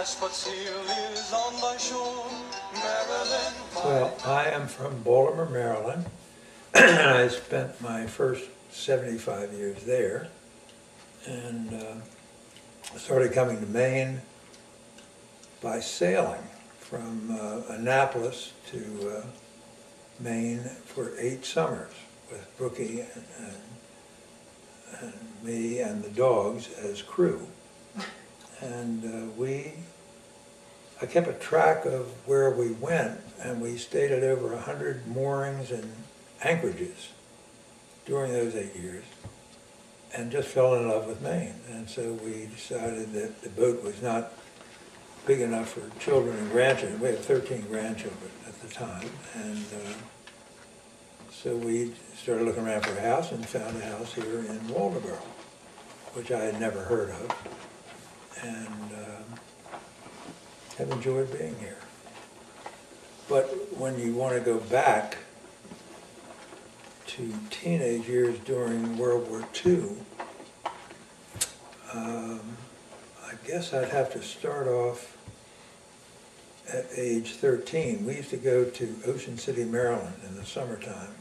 Desperate seal is on thy shore, Maryland. Well, I am from Waldoboro, Maryland, and I spent my first 75 years there, and started coming to Maine by sailing from Annapolis to Maine for 8 summers with Brookie and me and the dogs as crew. And I kept a track of where we went, and we stayed at over 100 moorings and anchorages during those 8 years, and just fell in love with Maine. And so we decided that the boat was not big enough for children and grandchildren. We had 13 grandchildren at the time, and so we started looking around for a house and found a house here in Waldoboro, which I had never heard of, and have enjoyed being here. But when you want to go back to teenage years during World War II, I guess I'd have to start off at age 13. We used to go to Ocean City, Maryland in the summertime,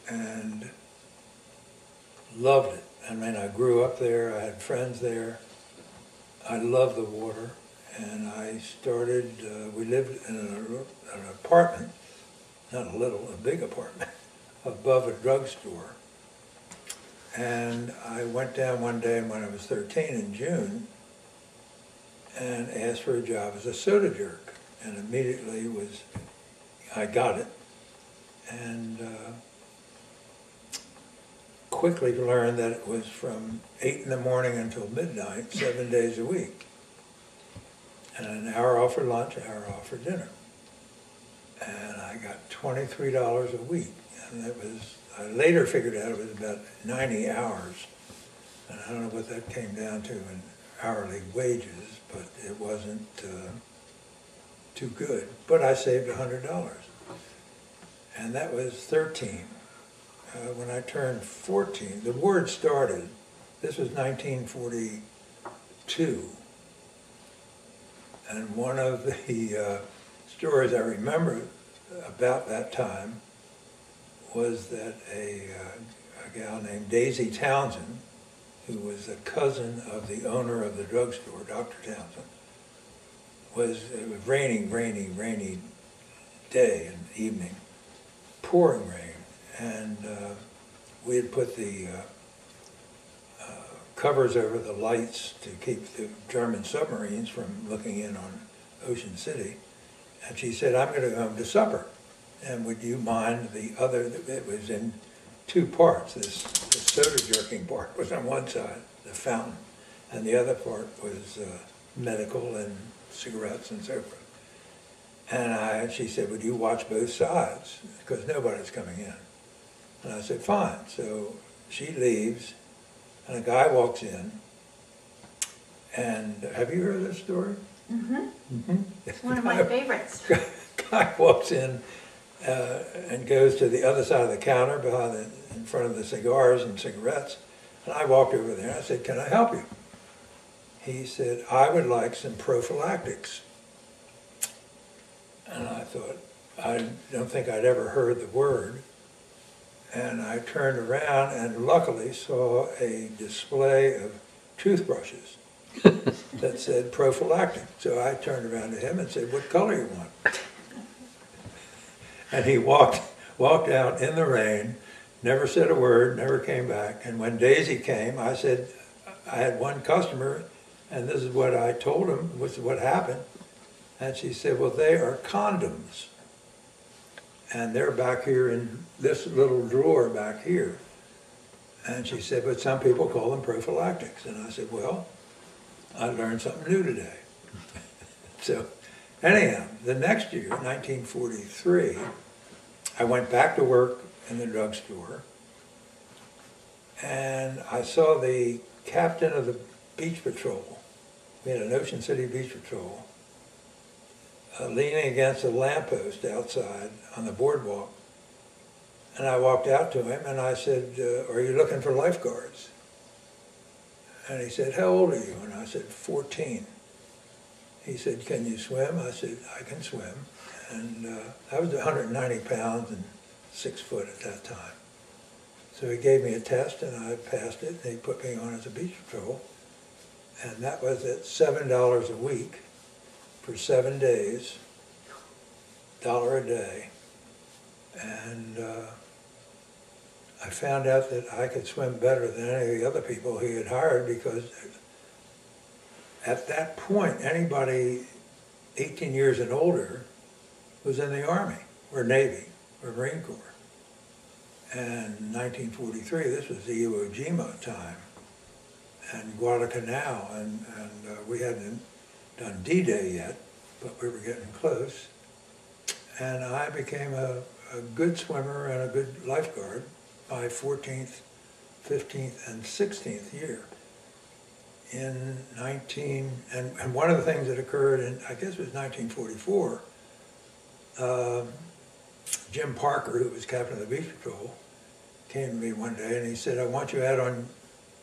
and loved it. I mean, I grew up there, I had friends there, I loved the water, and I started, we lived in an apartment, not a little, a big apartment, above a drugstore. And I went down one day when I was 13 in June and asked for a job as a soda jerk, and immediately I got it, and quickly learned that it was from 8 in the morning until midnight, 7 days a week. And an hour off for lunch, an hour off for dinner. And I got $23 a week. And it was, I later figured out it was about 90 hours. And I don't know what that came down to in hourly wages, but it wasn't too good. But I saved $100. And that was 13. When I turned 14, the war had started. This was 1942. And one of the stories I remember about that time was that a gal named Daisy Townsend, who was a cousin of the owner of the drugstore, Dr. Townsend, it was rainy day and evening, pouring rain. And we had put the covers over the lights to keep the German submarines from looking in on Ocean City. And she said, I'm going to go home to supper. And would you mind it was in 2 parts. This soda jerking part was on one side, the fountain, and the other part was medical and cigarettes and so forth. And she said, would you watch both sides? Because nobody's coming in. And I said, fine. So she leaves, and a guy walks in. And have you heard this story? Mm-hmm. Mm-hmm. It's one of my favorites. Guy walks in and goes to the other side of the counter in front of the cigars and cigarettes. And I walked over there and I said, can I help you? He said, I would like some prophylactics. And I thought, I don't think I'd ever heard the word. And I turned around and luckily saw a display of toothbrushes that said prophylactic. So I turned around to him and said, what color you want? And he walked out in the rain, never said a word, never came back. And when Daisy came, I said, I had one customer, and this is what I told him, this is what happened. And she said, well, they are condoms. And they're back here in this little drawer back here. And she said, but some people call them prophylactics. And I said, well, I learned something new today. So anyhow, the next year, 1943, I went back to work in the drugstore, and I saw the captain of the beach patrol. We had an Ocean City beach patrol, leaning against a lamppost outside on the boardwalk. And I walked out to him and I said, are you looking for lifeguards? And he said, how old are you? And I said, 14. He said, can you swim? I said, I can swim. And I was 190 pounds and 6 foot at that time. So he gave me a test and I passed it. And he put me on as a beach patrol. And that was at $7 a week for 7 days, $1 a day. And I found out that I could swim better than any of the other people he had hired, because at that point, anybody 18 years and older was in the Army, or Navy, or Marine Corps. And in 1943, this was the Iwo Jima time, and Guadalcanal, and we hadn't done D-Day yet, but we were getting close. And I became a good swimmer and a good lifeguard by 14th, 15th, and 16th year. In and one of the things that occurred in, I guess it was 1944, Jim Parker, who was captain of the Beach Patrol, came to me one day and he said, I want you out on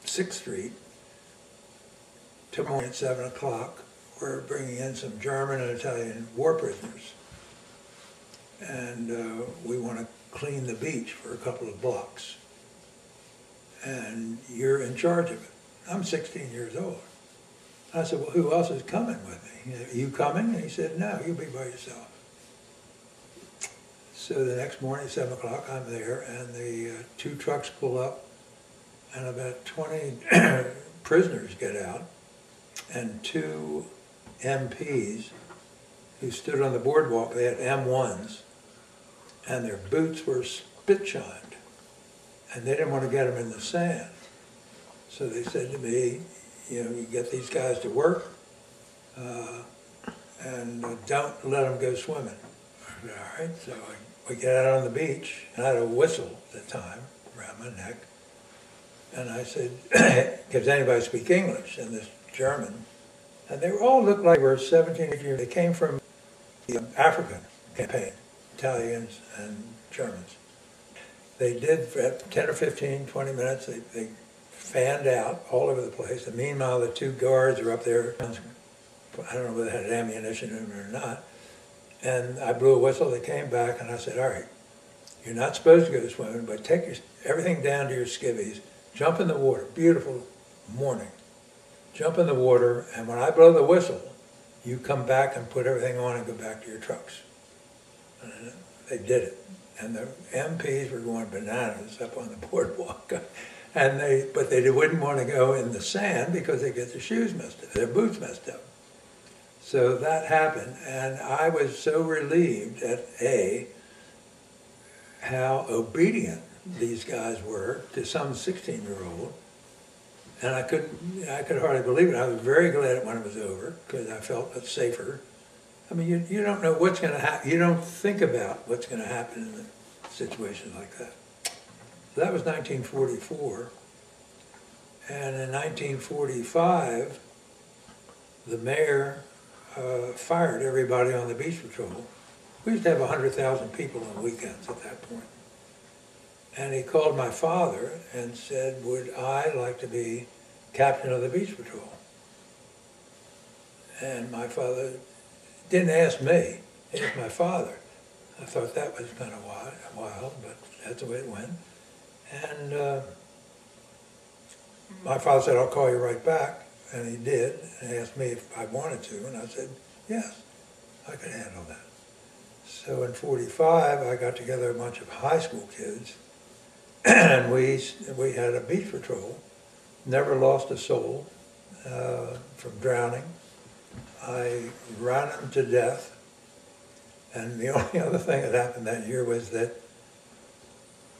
6th Street tomorrow morning at 7 o'clock. We're bringing in some German and Italian war prisoners. And we want to clean the beach for a couple of blocks. And you're in charge of it. I'm 16 years old. I said, well, who else is coming with me? Are you coming? And he said, no, you'll be by yourself. So the next morning at 7 o'clock, I'm there, and the 2 trucks pull up, and about 20 prisoners get out, and 2 MPs who stood on the boardwalk, they had M1s, and their boots were spit-shined, and they didn't want to get them in the sand. So they said to me, you know, you get these guys to work, and don't let them go swimming. I said, all right, so we get out on the beach, and I had a whistle at the time around my neck, and I said, does anybody speak English? And this German, and they all looked like they were 17, 18 years. They came from the African campaign, Italians and Germans. They did, for 10 or 15, 20 minutes, they fanned out all over the place. And meanwhile, the 2 guards are up there. I don't know whether they had ammunition in them or not. And I blew a whistle, they came back, and I said, all right, you're not supposed to go swimming, but take everything down to your skivvies, jump in the water, beautiful morning. Jump in the water, and when I blow the whistle, you come back and put everything on and go back to your trucks. And they did it. And the MPs were going bananas up on the boardwalk. But they wouldn't want to go in the sand because they get their shoes messed up, their boots messed up. So that happened, and I was so relieved at how obedient these guys were to some 16-year-old, and I could hardly believe it. I was very glad when it was over because I felt safer. I mean, you don't know what's going to happen. You don't think about what's going to happen in a situation like that. So that was 1944. And in 1945, the mayor fired everybody on the beach patrol. We used to have 100,000 people on weekends at that point. And he called my father and said, would I like to be captain of the beach patrol? And my father didn't ask me, he asked my father. I thought that was kind of wild, but that's the way it went. And my father said, I'll call you right back. And he did, and he asked me if I wanted to, and I said, yes, I could handle that. So in 45, I got together a bunch of high school kids, and we had a beach patrol, never lost a soul from drowning. I ran them to death, and the only other thing that happened that year was that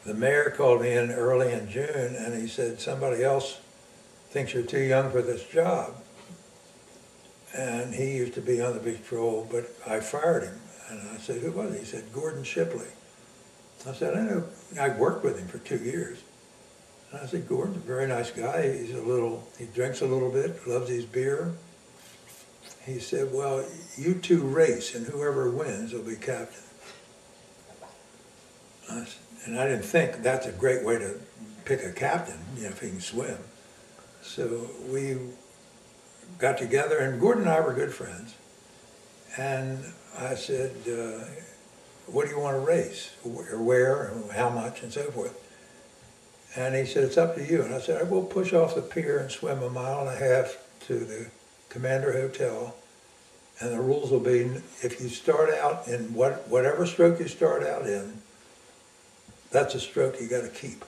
the mayor called me in early in June, and he said, somebody else thinks you're too young for this job. And he used to be on the beach patrol, but I fired him. And I said, who was he? He said, Gordon Shipley. I said, I know, I worked with him for 2 years. And I said, Gordon's a very nice guy. He drinks a little bit, loves his beer. He said, well, you 2 race, and whoever wins will be captain. And I didn't think that's a great way to pick a captain, if he can swim. So we got together, and Gordon and I were good friends. And I said, what do you want to race? Or where, and how much, and so forth. And he said, it's up to you. And I said, I will push off the pier and swim 1.5 miles to the Commander Hotel. And the rules will be, if you start out in whatever stroke you start out in, that's a stroke you got to keep.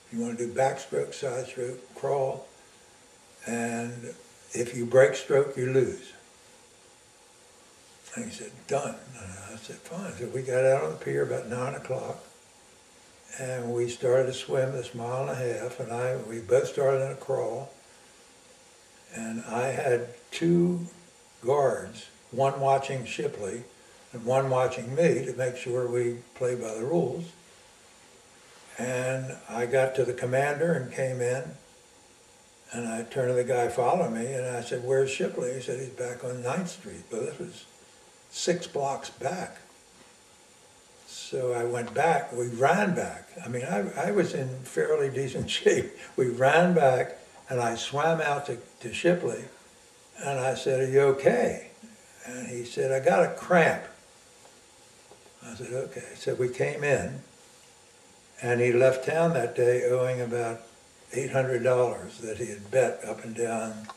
If you want to do backstroke, side stroke, crawl, and if you break stroke, you lose. And he said, done. And I said, fine. So we got out on the pier about 9 o'clock, and we started to swim this 1.5 miles, and we both started in a crawl, and I had 2 guards, one watching Shipley and one watching me to make sure we played by the rules. And I got to the Commander and came in, and I turned to the guy following me, and I said, where's Shipley? He said, he's back on 9th Street. But this was 6 blocks back. So I went back, we ran back. I mean, I was in fairly decent shape. We ran back, and I swam out to Shipley, and I said, are you okay? And he said, I got a cramp. I said, okay. So we came in, and he left town that day owing about $800 that he had bet up and down,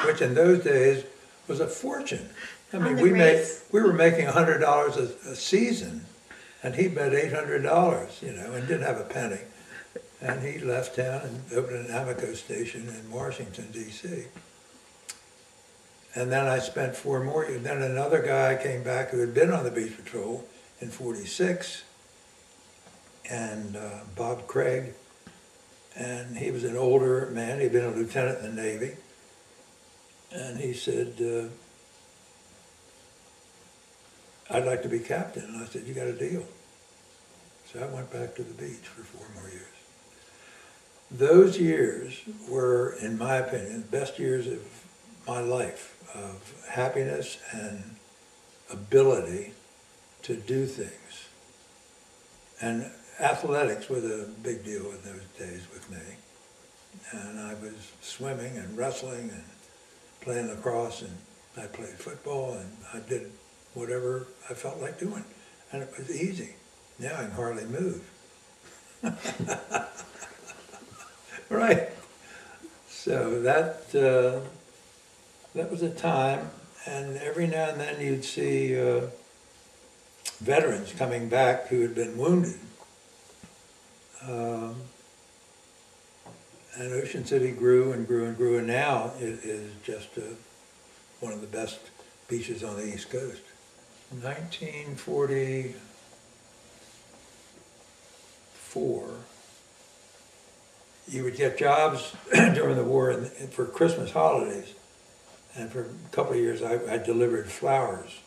which in those days was a fortune. I mean, we were making $100 a season, and he bet $800, you know, and didn't have a penny. And he left town and opened an Amico station in Washington, D.C. And then I spent 4 more years. Then another guy came back who had been on the beach patrol in '46, and Bob Craig, and he was an older man. He'd been a lieutenant in the Navy, and he said, I'd like to be captain. And I said, you got a deal. So I went back to the beach for 4 more years. Those years were, in my opinion, the best years of my life, of happiness and ability to do things. And athletics was a big deal in those days with me. And I was swimming and wrestling and playing lacrosse, and I played football, and I did whatever I felt like doing. And it was easy. Now I can hardly move. Right. So that was a time, and every now and then you'd see veterans coming back who had been wounded. And Ocean City grew and grew and grew, and now it is just one of the best beaches on the East Coast. 1944, you would get jobs during the war and for Christmas holidays. And for a couple of years, I delivered flowers.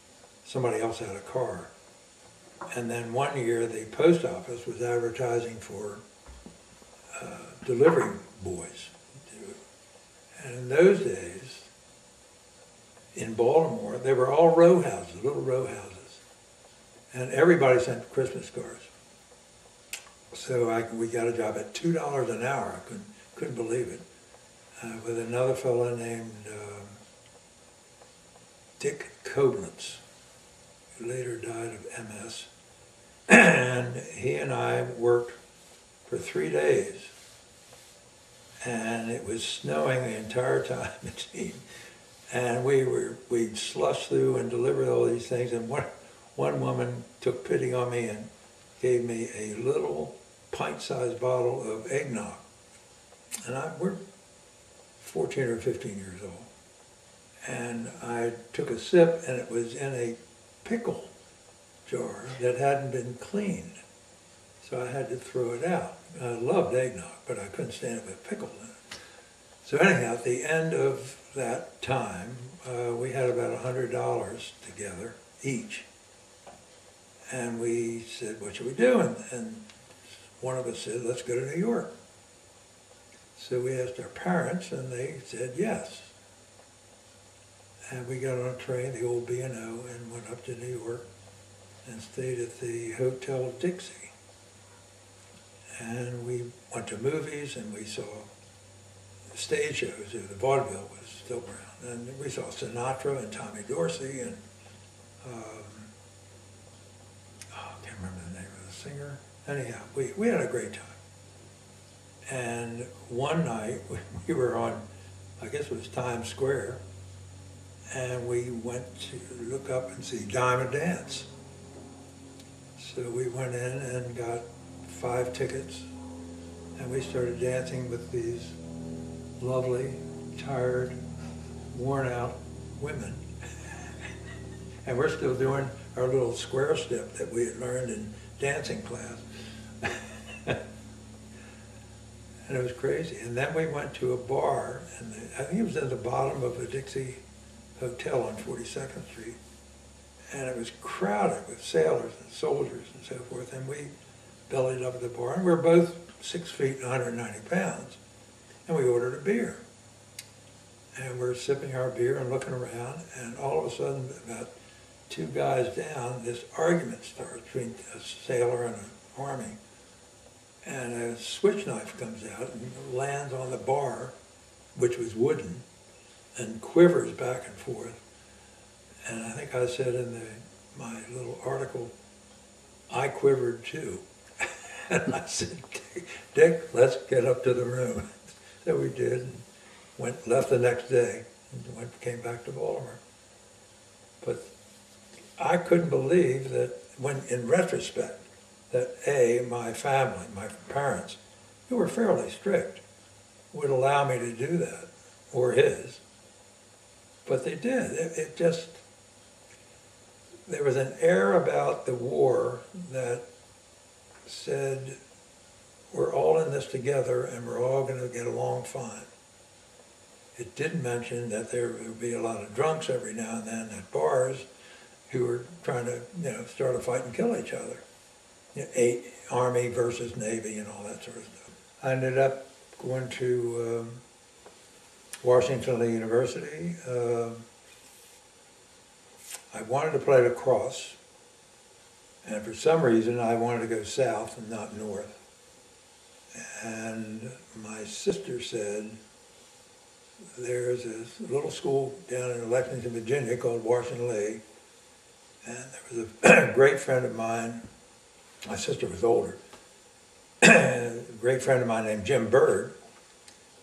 Somebody else had a car. And then one year, the post office was advertising for delivery boys. And in those days, in Baltimore, they were all row houses, little row houses. And everybody sent Christmas cards. So we got a job at $2 an hour. I couldn't believe it. With another fellow named Dick Koblitz, who later died of MS. And he and I worked for 3 days. And it was snowing the entire time between. And we'd slush through and deliver all these things. And one woman took pity on me and gave me a little pint-sized bottle of eggnog. And we're 14 or 15 years old. And I took a sip, and it was in a pickle jar that hadn't been cleaned. So I had to throw it out. I loved eggnog, but I couldn't stand it with pickles in it. So anyhow, at the end of that time, we had about $100 together each. And we said, what should we do? And one of us said, let's go to New York. So we asked our parents, and they said yes. And we got on a train, the old B&O, and went up to New York and stayed at the Hotel Dixie. And we went to movies, and we saw stage shows. The vaudeville was still around. And we saw Sinatra and Tommy Dorsey and, I can't remember the name of the singer. Anyhow, we had a great time. And one night, we were on, I guess it was Times Square, and we went to look up and see Dime a Dance. So we went in and got 5 tickets, and we started dancing with these lovely, tired, worn-out women. And we're still doing our little square step that we had learned in dancing class. And it was crazy. And then we went to a bar, and I think it was at the bottom of a Dixie hotel on 42nd Street. And it was crowded with sailors and soldiers and so forth. And we bellied up at the bar, and we were both 6 feet and 190 pounds. And we ordered a beer. And we're sipping our beer and looking around, and all of a sudden, about 2 guys down, this argument starts between a sailor and an army. And a switch knife comes out and lands on the bar, which was wooden, and quivers back and forth. And I think I said in my little article, I quivered too. And I said, Dick, let's get up to the room. So we did, and left the next day, and came back to Baltimore. But I couldn't believe that when, in retrospect, that my family, my parents, who were fairly strict, would allow me to do that, or his. But they did. It just, there was an air about the war that said, we're all in this together and we're all going to get along fine. It did mention that there would be a lot of drunks every now and then at bars who were trying to, start a fight and kill each other. Army versus Navy and all that sort of stuff. I ended up going to Washington University. I wanted to play lacrosse, and for some reason I wanted to go south and not north. And my sister said, there's this little school down in Lexington, Virginia called Washington Lee, and there was a great friend of mine. My sister was older. A great friend of mine named Jim Bird,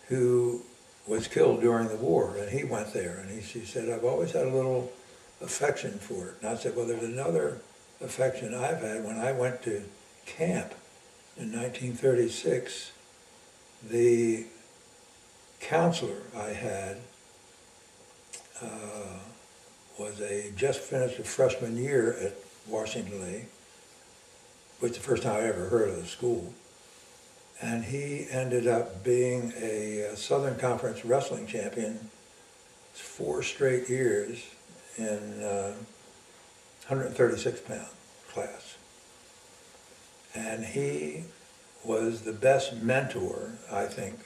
who was killed during the war, and he went there. And she said, I've always had a little affection for it. And I said, well, there's another affection I've had. When I went to camp in 1936, the counselor I had was just finished a freshman year at Washington Lee, which was the first time I ever heard of the school. And he ended up being a Southern Conference wrestling champion 4 straight years in 136-pound class. And he was the best mentor, I think,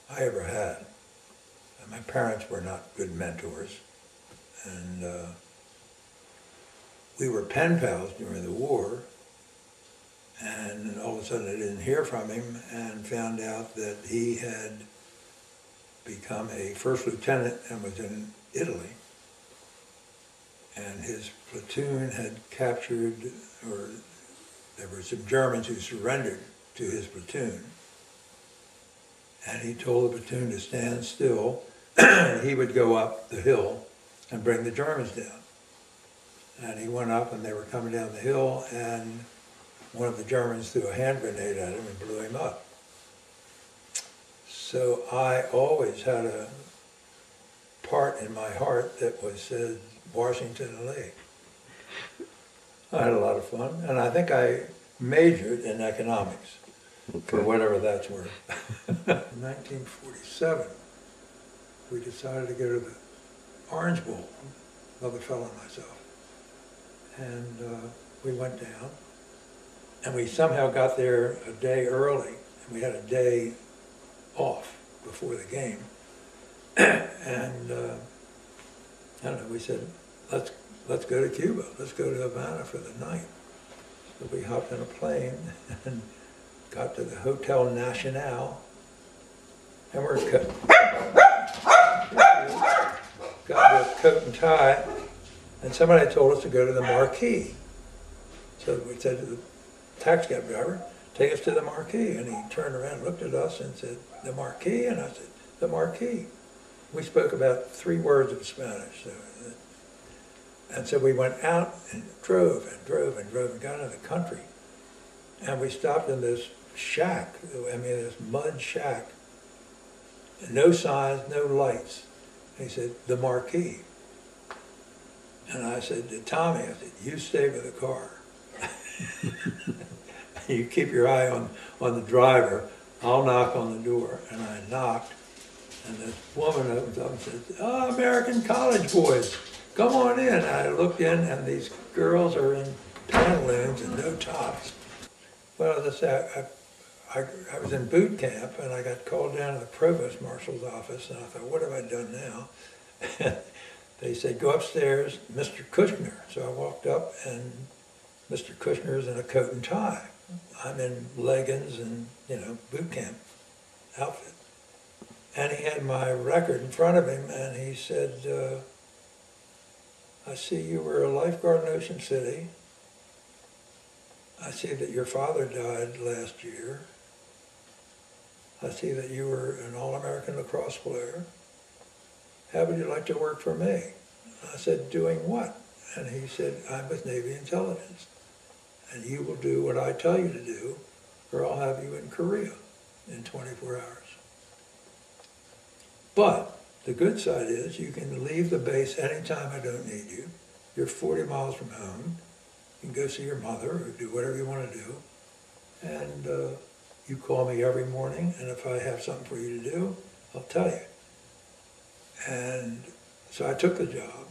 I ever had. And my parents were not good mentors. And we were pen pals during the war. And all of a sudden I didn't hear from him, and found out that he had become a first lieutenant and was in Italy. And his platoon had captured, or there were some Germans who surrendered to his platoon. And he told the platoon to stand still, and he would go up the hill and bring the Germans down. And he went up, and they were coming down the hill, and one of the Germans threw a hand grenade at him and blew him up. So I always had a part in my heart that said Washington and Lee. I had a lot of fun, and I think I majored in economics, for whatever that's worth. In 1947, we decided to go to the Orange Bowl, another fellow and myself. And we went down. And we somehow got there a day early, and we had a day off before the game. And I don't know, we said, let's go to Cuba, let's go to Havana for the night. So we hopped in a plane and got to the Hotel Nacional, and we're coat and tie, and somebody told us to go to the Marquee. So we said to the taxi cab driver, take us to the Marquee. And he turned around and looked at us and said, the Marquee? And I said, the Marquee. We spoke about 3 words of Spanish. And so we went out and drove and drove and drove and got into the country. And we stopped in this shack, I mean this mud shack. No signs, no lights. And he said, the Marquee. And I said to Tommy, I said, you stay with the car. You keep your eye on the driver. I'll knock on the door. And I knocked, and this woman opens up and says, oh, American college boys, come on in. I looked in, and these girls are in pantaloons and no tops. Well, as I said, I was in boot camp, and I got called down to the provost marshal's office, and I thought, what have I done now? They said, go upstairs, Mr. Kushner. So I walked up, and Mr. Kushner's in a coat and tie. I'm in leggings and, boot camp outfit. And he had my record in front of him, and he said, I see you were a lifeguard in Ocean City. I see that your father died last year. I see that you were an All-American lacrosse player. How would you like to work for me? I said, doing what? And he said, I'm with Navy Intelligence. And you will do what I tell you to do, or I'll have you in Korea in 24 hours. But the good side is you can leave the base anytime I don't need you. You're 40 miles from home. You can go see your mother or do whatever you want to do. And you call me every morning, and if I have something for you to do, I'll tell you. And so I took the job,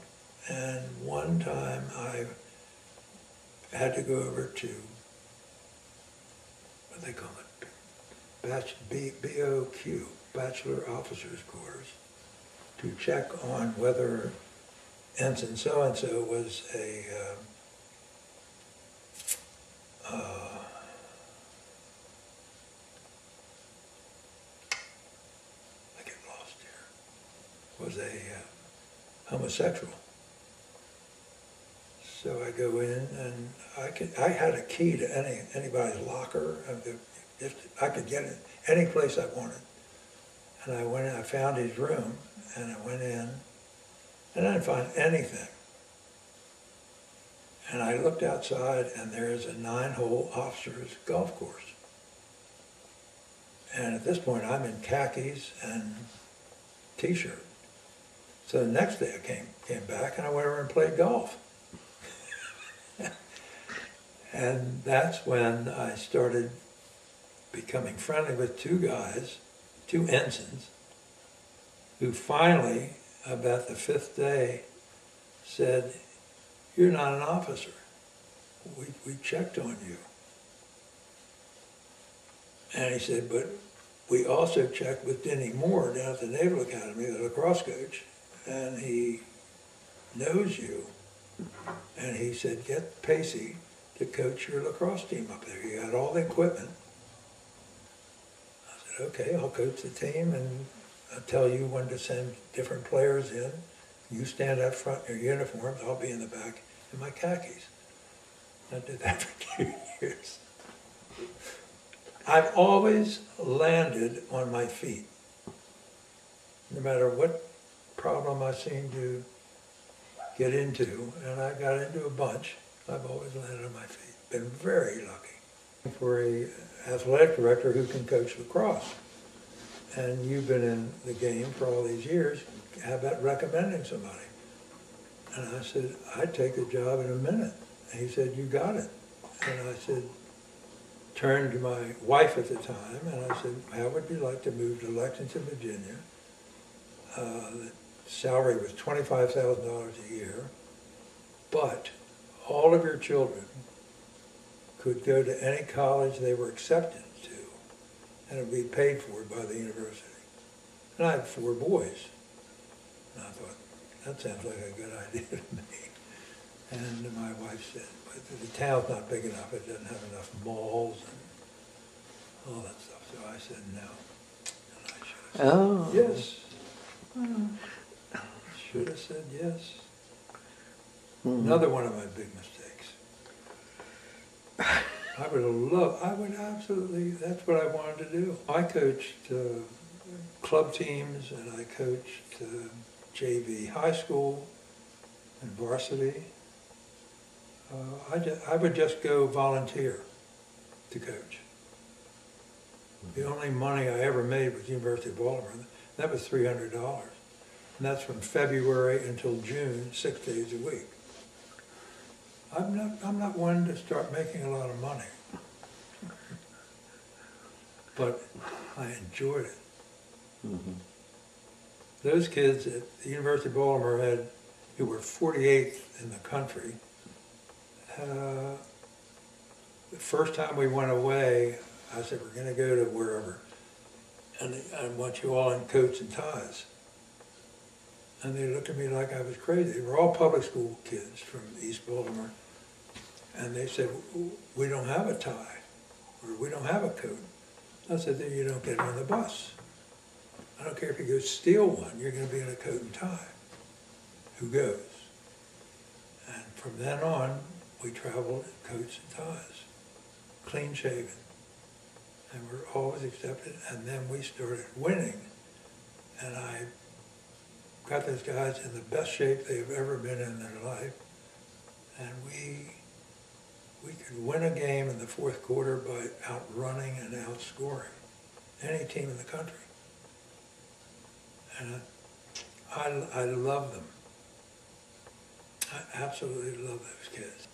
and one time I had to go over to, what do they call it, BOQ, Bachelor Officers Quarters, to check on whether Ensign so-and-so was a I get lost here, was a homosexual. So I go in, and I had a key to anybody's locker. I could get it any place I wanted. And I went in, I found his room, and I went in, and I didn't find anything. And I looked outside, and there's a 9-hole officers golf course. And at this point, I'm in khakis and t-shirt. So the next day I came back, and I went over and played golf. And that's when I started becoming friendly with 2 guys, 2 ensigns, who finally, about the 5th day, said, you're not an officer. We checked on you. And he said, but we also checked with Denny Moore down at the Naval Academy, the lacrosse coach, and he knows you. And he said, get Pacy to coach your lacrosse team up there. You got all the equipment. I said, okay, I'll coach the team, and I'll tell you when to send different players in. You stand up front in your uniforms, I'll be in the back in my khakis. I did that for 2 years. I've always landed on my feet. No matter what problem I seem to get into, and I got into a bunch, I've always landed on my feet. Been very lucky. For a athletic director who can coach lacrosse, and you've been in the game for all these years, how about recommending somebody? And I said, I'd take the job in a minute. And he said, you got it. And I said, turned to my wife at the time, and I said, how would you like to move to Lexington, Virginia? The salary was $25,000 a year, but all of your children could go to any college they were accepted to, and it would be paid for by the university. And I had 4 boys. And I thought, that sounds like a good idea to me. And my wife said, but the town's not big enough, it doesn't have enough malls and all that stuff. So I said no. And I should have said, yes. Should Should have said yes. Mm-hmm. Another one of my big mistakes. I would absolutely, that's what I wanted to do. I coached club teams and I coached JV high school and varsity. I would just go volunteer to coach. The only money I ever made was University of Waldoboro. That was $300. And that's from February until June, 6 days a week. I'm not one to start making a lot of money. But I enjoyed it. Mm-hmm. Those kids at the University of Baltimore who were 48th in the country, the first time we went away, I said, we're going to go to wherever, and I want you all in coats and ties. And they looked at me like I was crazy. They were all public school kids from East Baltimore. And they said, we don't have a tie, or we don't have a coat. I said, then you don't get on the bus. I don't care if you go steal one, you're going to be in a coat and tie. Who goes? And from then on, we traveled in coats and ties, clean shaven. And we're always accepted. And then we started winning. And I got those guys in the best shape they've ever been in their life. And we could win a game in the fourth quarter by outrunning and outscoring any team in the country. And I love them. I absolutely love those kids.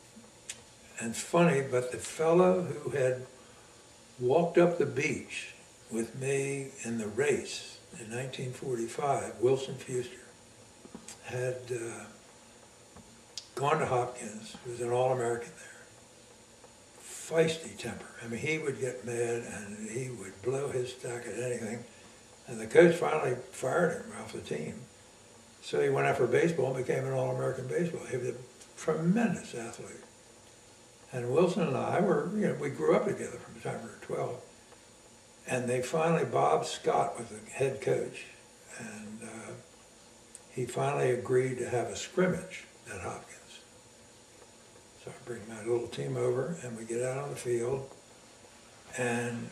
And it's funny, but the fellow who had walked up the beach with me in the race in 1945, Wilson Fuster, had gone to Hopkins, was an All-American there. Feisty temper. I mean, he would get mad and he would blow his stack at anything. And the coach finally fired him off the team. So he went out for baseball and became an All-American baseball. He was a tremendous athlete. And Wilson and I were, we grew up together from the time we were 12. And they finally, Bob Scott was the head coach, and he finally agreed to have a scrimmage at Hopkins. So I bring my little team over, and we get out on the field, and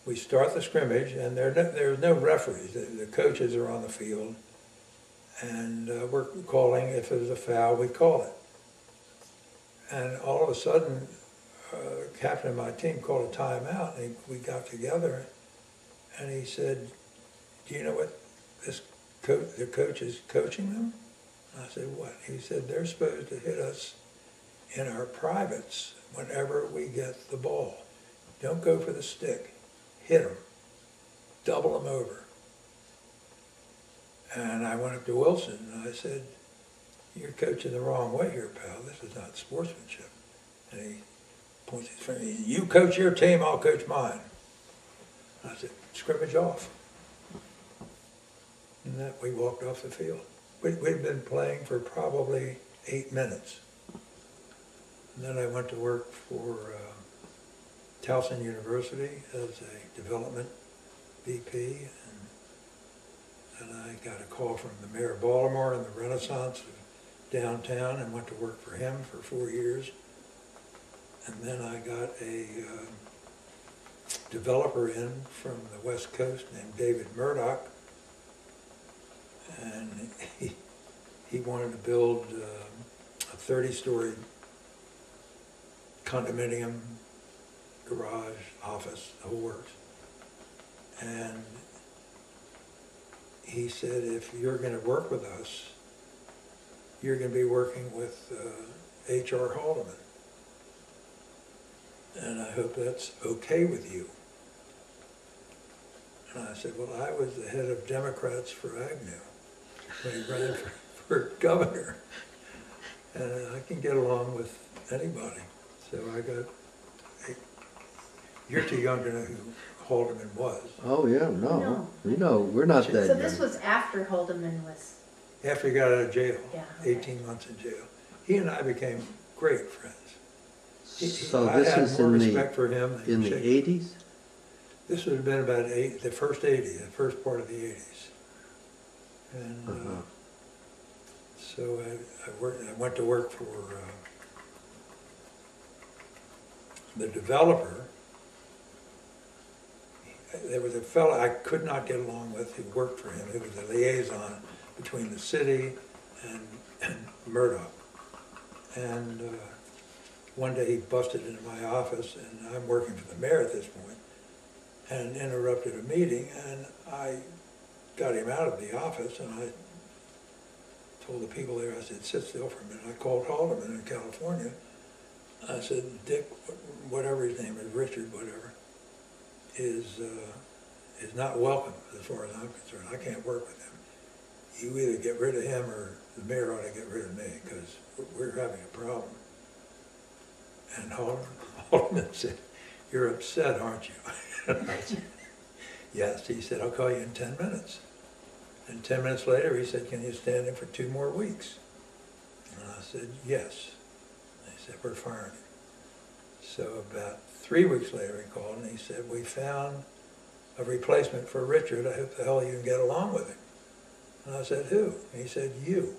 we start the scrimmage, and there's no referees. The coaches are on the field, and we're calling, if there's a foul, we call it. And all of a sudden, the captain of my team called a timeout, and we got together, and he said, do you know what the coach is coaching them? And I said, what? He said, they're supposed to hit us in our privates whenever we get the ball. Don't go for the stick. Hit them. Double them over. And I went up to Wilson and I said, you're coaching the wrong way here, pal. This is not sportsmanship. And he points his finger. He said, you coach your team, I'll coach mine. And I said, scrimmage off. And that we walked off the field. We'd been playing for probably 8 minutes. And then I went to work for Towson University as a development VP. And I got a call from the mayor of Baltimore in the Renaissance of downtown and went to work for him for 4 years. And then I got a developer in from the West Coast named David Murdoch. And he wanted to build a 30-story condominium, garage, office, the whole works. And he said, if you're going to work with us, you're going to be working with H.R. Haldeman. And I hope that's okay with you. And I said, well, I was the head of Democrats for Agnew when he ran for governor. And I can get along with anybody. So I got, you're too young to know who Haldeman was. Oh, yeah, no. You know, we're not that So young. this was after Haldeman was... After he got out of jail, Yeah, okay. 18 months in jail. He and I became great friends. So I this had is more in respect for him than the Chick. 80s? This would have been about the first 80s, the first part of the 80s. And So I went to work for the developer. There was a fellow I could not get along with who worked for him, who was the liaison between the city and Murdoch. And one day he busted into my office, and I'm working for the mayor at this point, and interrupted a meeting, and I got him out of the office, and I told the people there, I said, sit still for a minute. I called Haldeman in California. I said, Dick, whatever his name is, Richard, whatever, is not welcome as far as I'm concerned. I can't work with him. You either get rid of him or the mayor ought to get rid of me, because we're having a problem. And Haldeman said, you're upset, aren't you? And I said, yes. He said, I'll call you in 10 minutes. And 10 minutes later, he said, can you stand in for 2 more weeks? And I said, yes. And he said, we're firing him. So about 3 weeks later, he called and he said, we found a replacement for Richard. I hope the hell you can get along with him. And I said, who? And he said, you.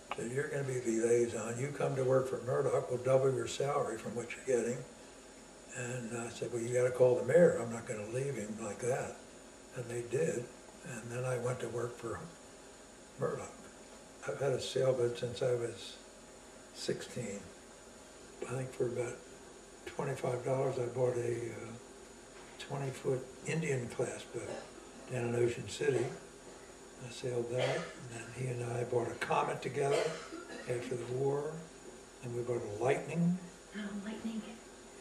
He said, you're going to be the liaison. You come to work for Murdoch, we'll double your salary from what you're getting. And I said, well, you got to call the mayor. I'm not going to leave him like that. And they did. And then I went to work for Murdoch. I've had a sailboat since I was 16. I think for about $25 I bought a 20-foot Indian class boat down in Ocean City. I sailed that, and then he and I bought a Comet together after the war, and we bought a Lightning. Oh, Lightning.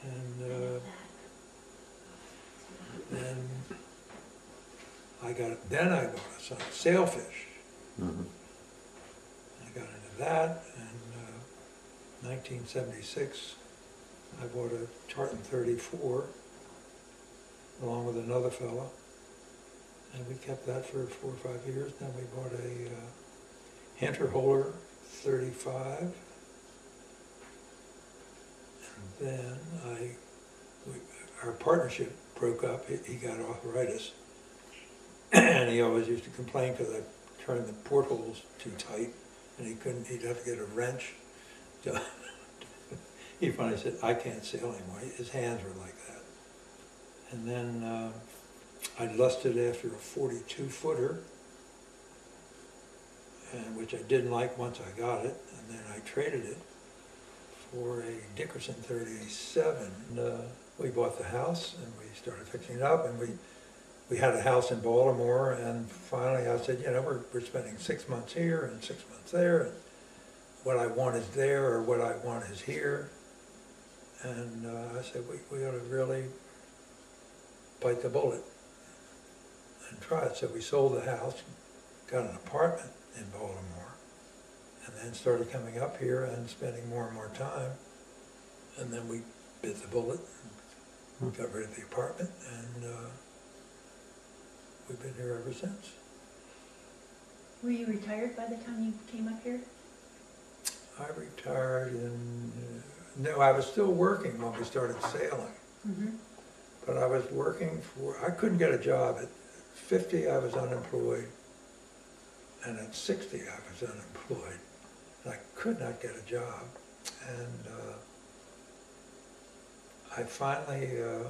And then I bought a sailfish. Mm-hmm. I got into that, and 1976 I bought a Tartan 34 along with another fellow, and we kept that for 4 or 5 years. Then we bought a Hinterholer 35, and then our partnership broke up. He got arthritis, and he always used to complain because I turned the portholes too tight, and he'd have to get a wrench. He finally said, I can't sail anymore. His hands were like that. And then I lusted after a 42-footer, which I didn't like once I got it, and then I traded it for a Dickerson 37. We bought the house, and we started fixing it up, and we had a house in Baltimore, and finally I said, you know, we're spending 6 months here and 6 months there, and what I want is there, or what I want is here. And I said, we ought to really bite the bullet and try it. So we sold the house, got an apartment in Baltimore, and then started coming up here and spending more and more time. And then we bit the bullet and got rid of the apartment, and we've been here ever since. Were you retired by the time you came up here? I retired in, no, I was still working when we started sailing. Mm-hmm. But I was working I couldn't get a job. At 50 I was unemployed, and at 60 I was unemployed. And I could not get a job. And I finally, a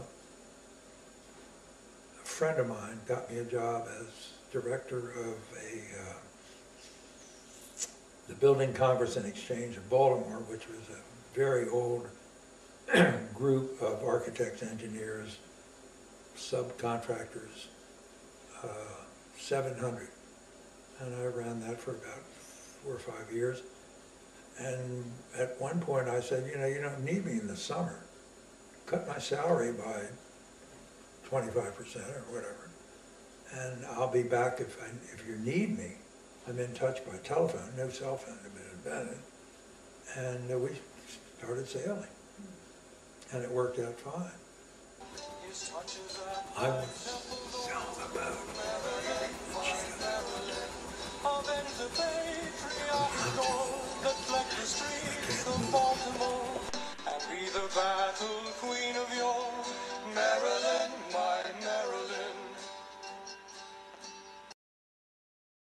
friend of mine got me a job as director of the Building Congress and Exchange of Baltimore, which was a very old group of architects, engineers, subcontractors, 700. And I ran that for about 4 or 5 years. And at one point I said, you know, you don't need me in the summer. Cut my salary by 25% or whatever. And I'll be back if you need me. I'm in touch by telephone, no cell phone had been invented. And we started sailing. And it worked out fine. I would sell the boat.